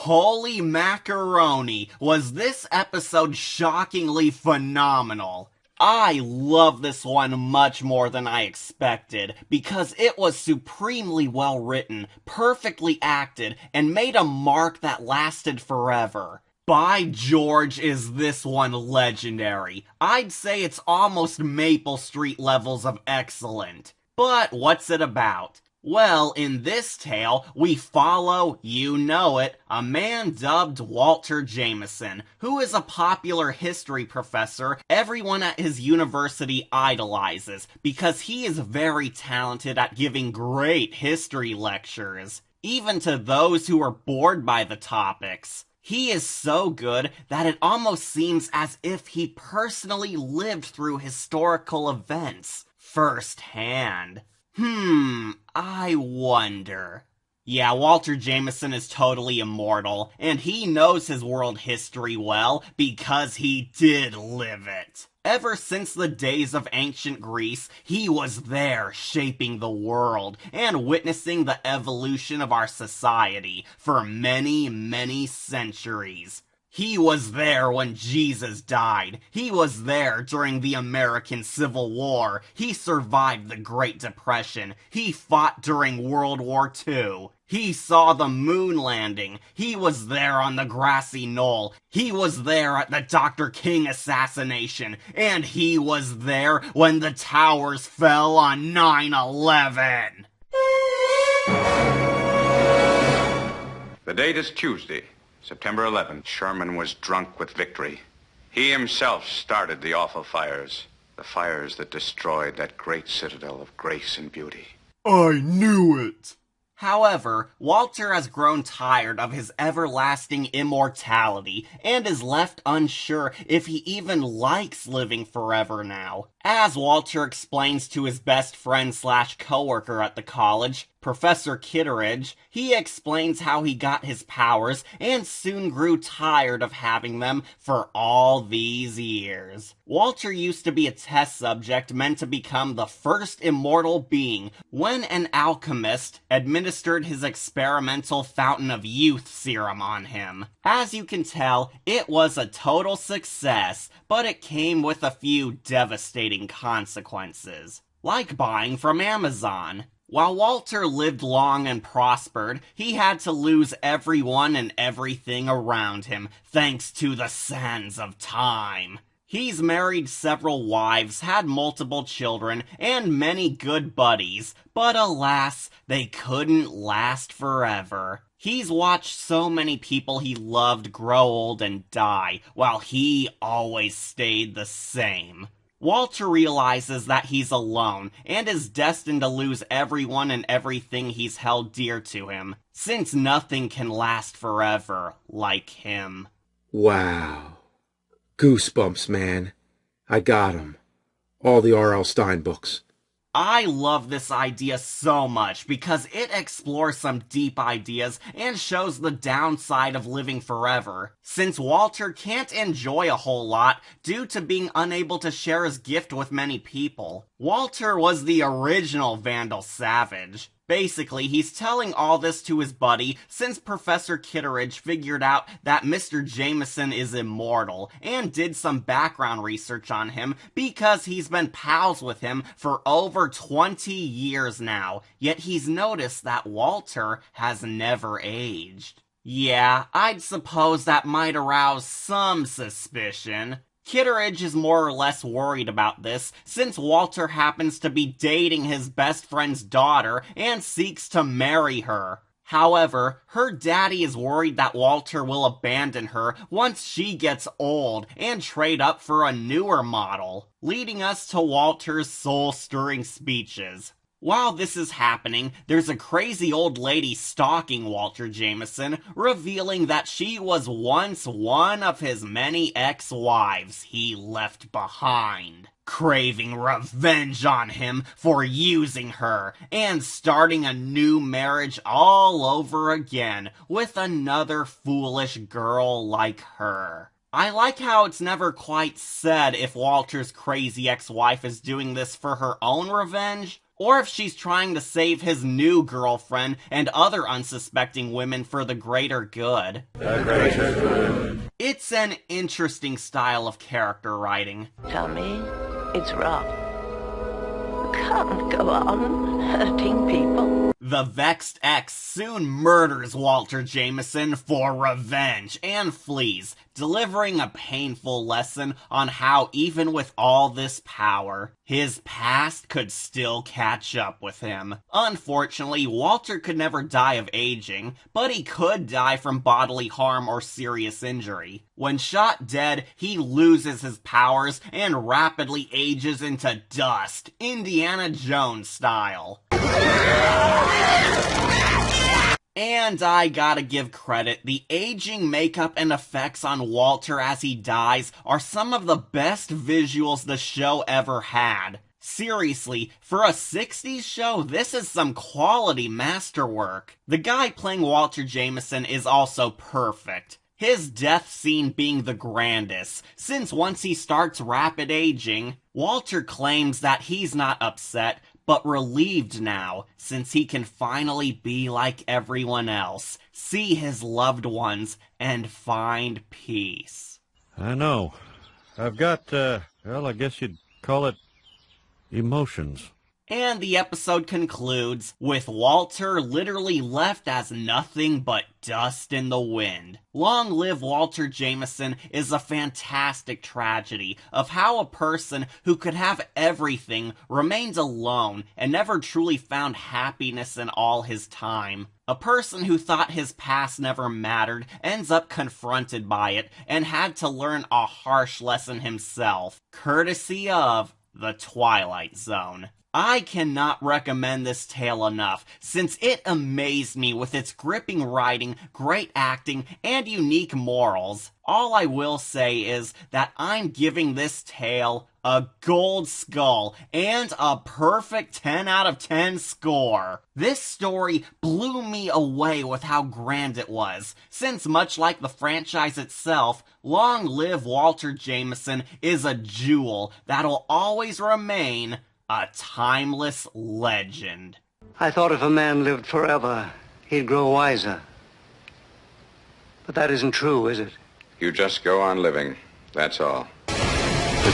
Holy macaroni, was this episode shockingly phenomenal. I love this one much more than I expected, because it was supremely well written, perfectly acted, and made a mark that lasted forever. By George, is this one legendary. I'd say it's almost Maple Street levels of excellent. But what's it about? Well, in this tale, we follow, you know it, a man dubbed Walter Jameson, who is a popular history professor everyone at his university idolizes, because he is very talented at giving great history lectures, even to those who are bored by the topics. He is so good that it almost seems as if he personally lived through historical events firsthand. I wonder. Yeah, Walter Jameson is totally immortal, and he knows his world history well because he did live it. Ever since the days of ancient Greece, he was there shaping the world and witnessing the evolution of our society for many, many centuries. He was there when Jesus died. He was there during the American Civil War. He survived the Great Depression. He fought during World War II. He saw the moon landing. He was there on the grassy knoll. He was there at the Dr. King assassination. And he was there when the towers fell on 9/11. The date is Tuesday, September 11th. Sherman was drunk with victory. He himself started the awful fires. The fires that destroyed that great citadel of grace and beauty. I knew it! However, Walter has grown tired of his everlasting immortality and is left unsure if he even likes living forever now. As Walter explains to his best friend / coworker at the college, Professor Kitteridge, he explains how he got his powers and soon grew tired of having them for all these years. Walter used to be a test subject meant to become the first immortal being when an alchemist administered his experimental Fountain of Youth serum on him. As you can tell, it was a total success, but it came with a few devastating consequences, like buying from Amazon. While Walter lived long and prospered, he had to lose everyone and everything around him, thanks to the sands of time. He's married several wives, had multiple children, and many good buddies, but alas, they couldn't last forever. He's watched so many people he loved grow old and die, while he always stayed the same. Walter realizes that he's alone, and is destined to lose everyone and everything he's held dear to him, since nothing can last forever like him. Wow. Goosebumps, man. I got 'em. All the R.L. Stine books. I love this idea so much because it explores some deep ideas and shows the downside of living forever, since Walter can't enjoy a whole lot due to being unable to share his gift with many people. Walter was the original Vandal Savage. Basically, he's telling all this to his buddy since Professor Kitteridge figured out that Mr. Jameson is immortal and did some background research on him because he's been pals with him for over 20 years now, yet he's noticed that Walter has never aged. Yeah, I'd suppose that might arouse some suspicion. Kitteridge is more or less worried about this, since Walter happens to be dating his best friend's daughter and seeks to marry her. However, her daddy is worried that Walter will abandon her once she gets old and trade up for a newer model, leading us to Walter's soul-stirring speeches. While this is happening, there's a crazy old lady stalking Walter Jameson, revealing that she was once one of his many ex-wives he left behind, craving revenge on him for using her, and starting a new marriage all over again with another foolish girl like her. I like how it's never quite said if Walter's crazy ex-wife is doing this for her own revenge, or if she's trying to save his new girlfriend and other unsuspecting women for the greater good. The greater good. It's an interesting style of character writing. Tommy, it's rough. You can't go on hurting people. The vexed ex soon murders Walter Jameson for revenge and flees, delivering a painful lesson on how even with all this power, his past could still catch up with him. Unfortunately, Walter could never die of aging, but he could die from bodily harm or serious injury. When shot dead, he loses his powers and rapidly ages into dust, Indiana Jones style. And I gotta give credit, the aging makeup and effects on Walter as he dies are some of the best visuals the show ever had. Seriously, for a 60s show, this is some quality masterwork. The guy playing Walter Jameson is also perfect. His death scene being the grandest, since once he starts rapid aging, Walter claims that he's not upset, but relieved now, since he can finally be like everyone else, see his loved ones, and find peace. I know. I've got, I guess you'd call it emotions. And the episode concludes with Walter literally left as nothing but dust in the wind. Long Live Walter Jameson is a fantastic tragedy of how a person who could have everything remains alone and never truly found happiness in all his time. A person who thought his past never mattered ends up confronted by it and had to learn a harsh lesson himself, courtesy of The Twilight Zone. I cannot recommend this tale enough, since it amazed me with its gripping writing, great acting, and unique morals. All I will say is that I'm giving this tale a gold skull and a perfect 10 out of 10 score. This story blew me away with how grand it was, since much like the franchise itself, Long Live Walter Jameson is a jewel that'll always remain a timeless legend. I thought if a man lived forever, he'd grow wiser. But that isn't true, is it? You just go on living, that's all. The